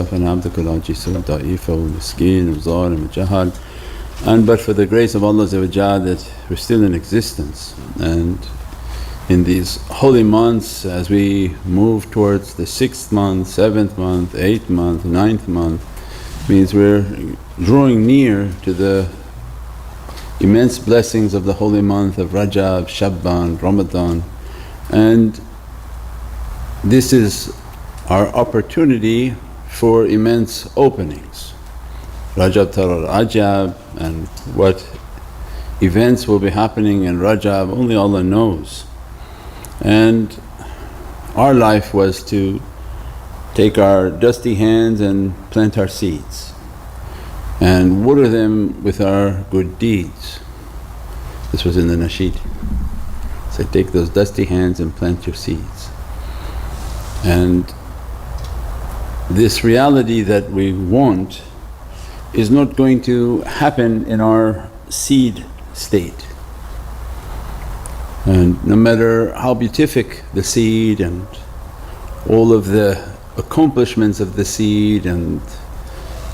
عبدك العجيز الضعيف والمسكين والظالم الجهل. And but for the grace of Allah that we're still in existence, and in these holy months as we move towards the 6th month, 7th month, 8th month, 9th month, means we're drawing near to the immense blessings of the holy month of Rajab, Sha'ban, Ramadan. And this is our opportunity for immense openings. Rajab Tarar Ajab, and what events will be happening in Rajab only Allah knows. And our life was to take our dusty hands and plant our seeds and water them with our good deeds. This was in the nasheed. So take those dusty hands and plant your seeds. And this reality that we want is not going to happen in our seed state. And no matter how beatific the seed and all of the accomplishments of the seed and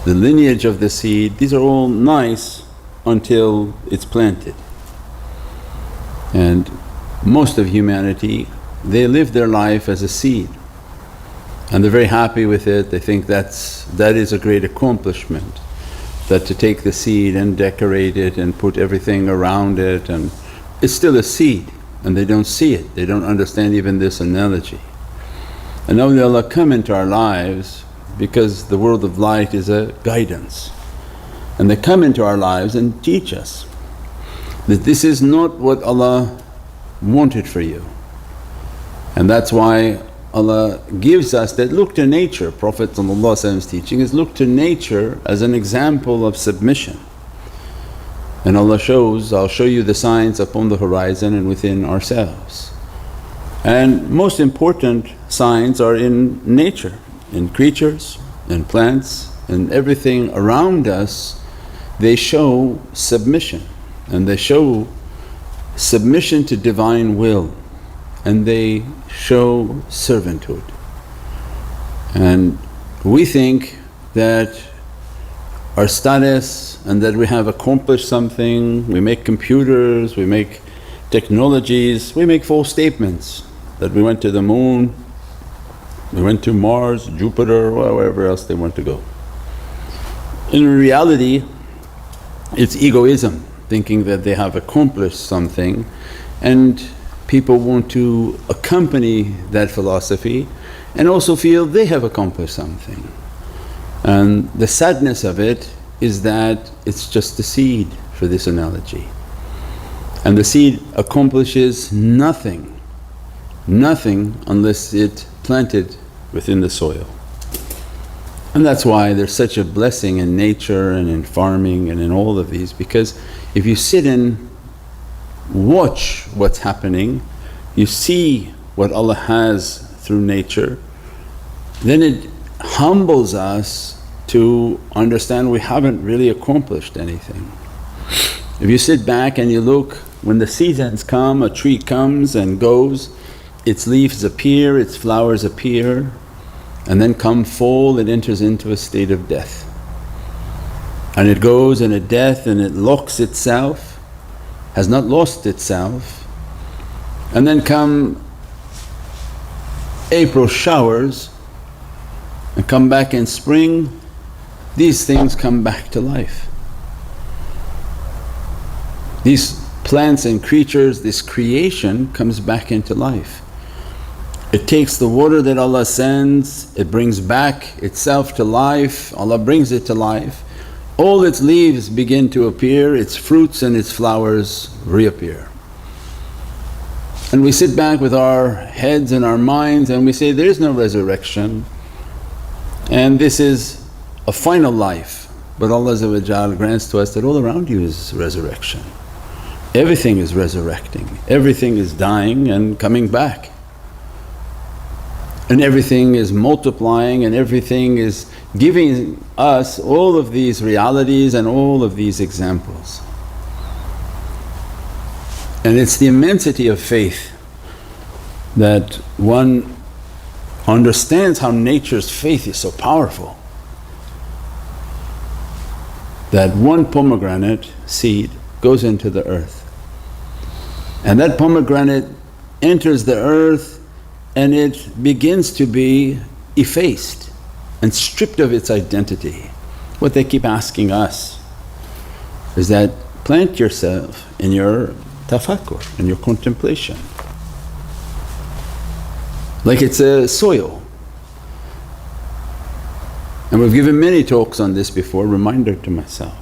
the lineage of the seed, these are all nice until it's planted. And most of humanity, they live their life as a seed and they're very happy with it. They think that is a great accomplishment, that to take the seed and decorate it and put everything around it, and it's still a seed and they don't see it, they don't understand even this analogy. And awliyaullah come into our lives because the world of light is a guidance, and they come into our lives and teach us that this is not what Allah wanted for you. And that's why Allah gives us that, look to nature. Prophet's teaching is look to nature as an example of submission. And Allah shows, I'll show you the signs upon the horizon and within ourselves. And most important signs are in nature, in creatures, in plants, and everything around us. They show submission, and they show submission to Divine will, and they show servanthood. And we think that our status and that we have accomplished something, we make computers, we make technologies, we make false statements that we went to the moon, we went to Mars, Jupiter, or wherever else they want to go. In reality it's egoism, thinking that they have accomplished something, and people want to accompany that philosophy and also feel they have accomplished something. And the sadness of it is that it's just a seed for this analogy, and the seed accomplishes nothing, nothing unless it planted within the soil. And that's why there's such a blessing in nature and in farming and in all of these, because if you sit and watch what's happening, you see what Allah has through nature, then it humbles us to understand we haven't really accomplished anything. If you sit back and you look, when the seasons come, a tree comes and goes, its leaves appear, its flowers appear, and then come fall, it enters into a state of death. And it goes in a death and it locks itself, has not lost itself. And then come April showers and come back in spring, these things come back to life. These plants and creatures, this creation comes back into life. It takes the water that Allah sends, it brings back itself to life, Allah brings it to life. All its leaves begin to appear, its fruits and its flowers reappear. And we sit back with our heads and our minds and we say, there is no resurrection and this is a final life. But Allah grants to us that all around you is resurrection. Everything is resurrecting, everything is dying and coming back. And everything is multiplying and everything is giving us all of these realities and all of these examples. And it's the immensity of faith that one understands how nature's faith is so powerful. that one pomegranate seed goes into the earth, and that pomegranate enters the earth and it begins to be effaced and stripped of its identity. What they keep asking us is that plant yourself in your tafakkur, in your contemplation, like it's a soil. And we've given many talks on this before, reminder to myself.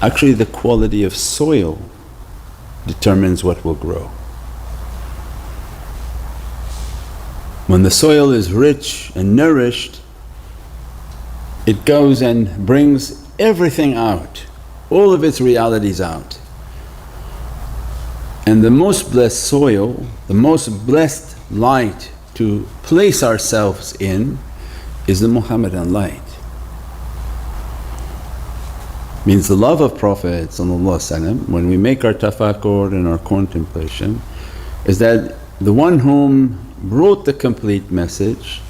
Actually the quality of soil determines what will grow. When the soil is rich and nourished, it goes and brings everything out, all of its realities out. And the most blessed soil, the most blessed light to place ourselves in is the Muhammadan light. Means the love of Prophet when we make our tafakkur and our contemplation, is that the one whom brought the complete message,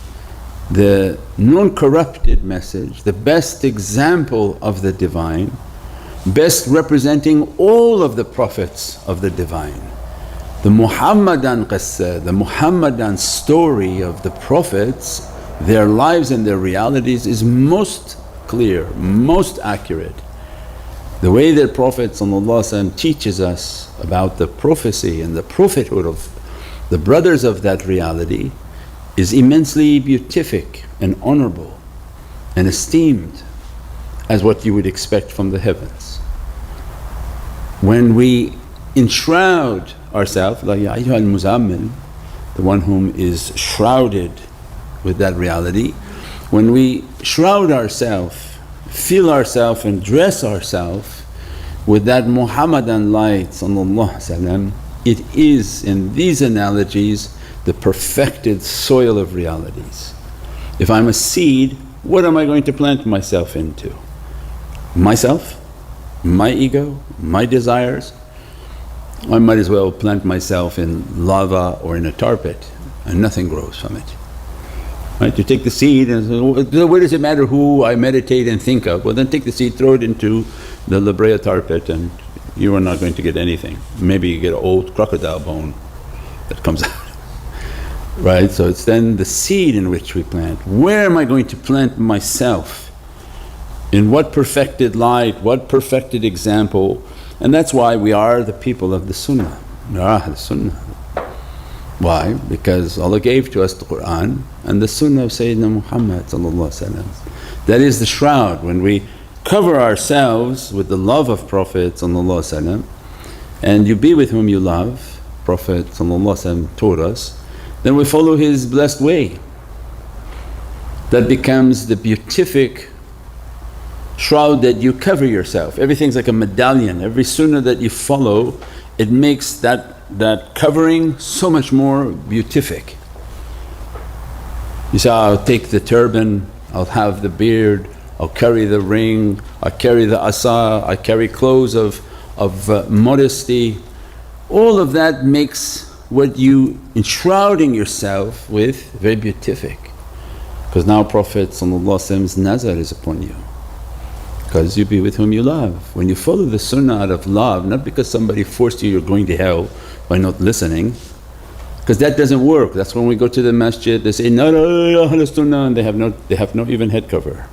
the non-corrupted message, the best example of the Divine, best representing all of the Prophets of the Divine. The Muhammadan qissa, the Muhammadan story of the Prophets, their lives and their realities is most clear, most accurate. The way that Prophet teaches us about the prophecy and the prophethood of the brothers of that reality is immensely beatific and honourable and esteemed as what you would expect from the heavens. When we enshroud ourselves, like Ya ayyuhal muzammil, the one whom is shrouded with that reality, when we shroud ourselves, fill ourselves and dress ourselves with that Muhammadan light, it is in these analogies the perfected soil of realities. If I'm a seed, what am I going to plant myself into? Myself? My ego? My desires? I might as well plant myself in lava or in a tar pit and nothing grows from it. Right? You take the seed and say, where does it matter who I meditate and think of? Well then take the seed, throw it into the La Brea tar pit and you are not going to get anything. Maybe you get an old crocodile bone that comes out. Right? So it's then the seed in which we plant. Where am I going to plant myself? In what perfected light, what perfected example? And that's why we are the people of the Sunnah. We are Ahl Sunnah. Why? Because Allah gave to us the Qur'an and the Sunnah of Sayyidina Muhammad. That is the shroud. When we cover ourselves with the love of Prophet and you be with whom you love, Prophet taught us, then we follow his blessed way. That becomes the beatific shroud that you cover yourself. Everything's like a medallion. Every sunnah that you follow, it makes that covering so much more beatific. You say, I'll take the turban, I'll have the beard, I'll carry the ring, I carry the asa, I carry clothes of modesty. All of that makes what you enshrouding yourself with very beatific. Because now Prophet's nazar is upon you, because you be with whom you love. When you follow the sunnah out of love, not because somebody forced you're going to hell by not listening, because that doesn't work. That's when we go to the masjid, they say, no, Ahl Sunnah, and they have no even head cover.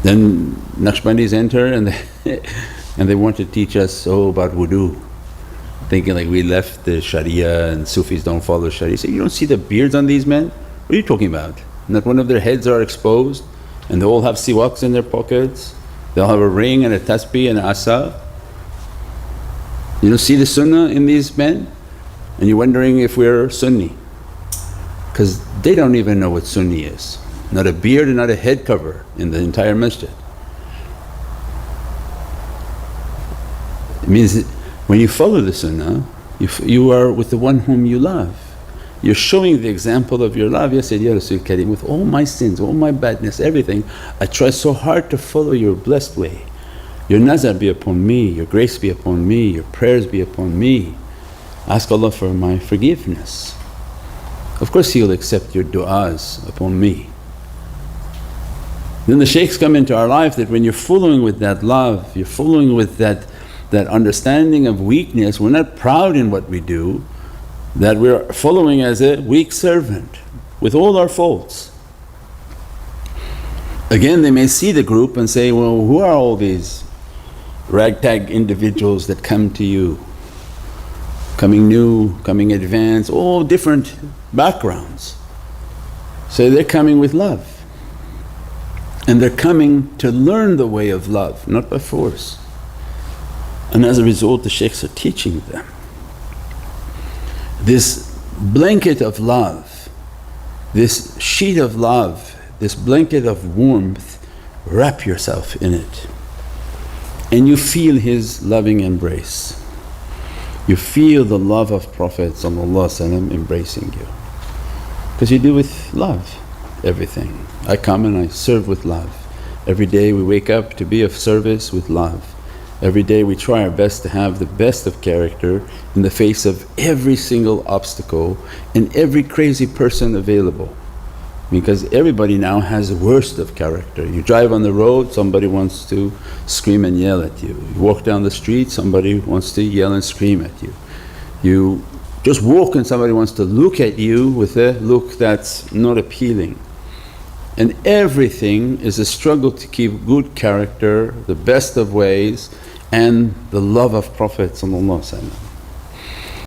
Then Naqshbandis enter and they want to teach us about wudu, thinking like we left the Sharia and Sufis don't follow Sharia. Say, you don't see the beards on these men? What are you talking about? Not one of their heads are exposed and they all have siwaks in their pockets, they'll have a ring and a tasbih and an asa. You don't see the sunnah in these men? And you're wondering if we're Sunni, because they don't even know what Sunni is. Not a beard and not a head cover in the entire masjid. It means when you follow the sunnah, you are with the one whom you love. You're showing the example of your love. Ya Sayyidi Ya Rasul Kareem, with all my sins, all my badness, everything, I try so hard to follow your blessed way. Your nazar be upon me, your grace be upon me, your prayers be upon me. Ask Allah for my forgiveness. Of course He'll accept your du'as upon me. Then the shaykhs come into our life that when you're following with that love, you're following with that understanding of weakness, we're not proud in what we do, that we're following as a weak servant with all our faults. Again, they may see the group and say, well, who are all these ragtag individuals that come to you? Coming new, coming advanced, all different backgrounds. So they're coming with love. And they're coming to learn the way of love, not by force. And as a result, the shaykhs are teaching them. This blanket of love, this sheet of love, this blanket of warmth, wrap yourself in it. And you feel his loving embrace. You feel the love of Prophet embracing you. Because you do with love everything. I come and I serve with love. Every day we wake up to be of service with love. Every day we try our best to have the best of character in the face of every single obstacle and every crazy person available. Because everybody now has the worst of character. You drive on the road, somebody wants to scream and yell at you. You walk down the street, somebody wants to yell and scream at you. You just walk and somebody wants to look at you with a look that's not appealing. And everything is a struggle to keep good character, the best of ways, and the love of Prophet.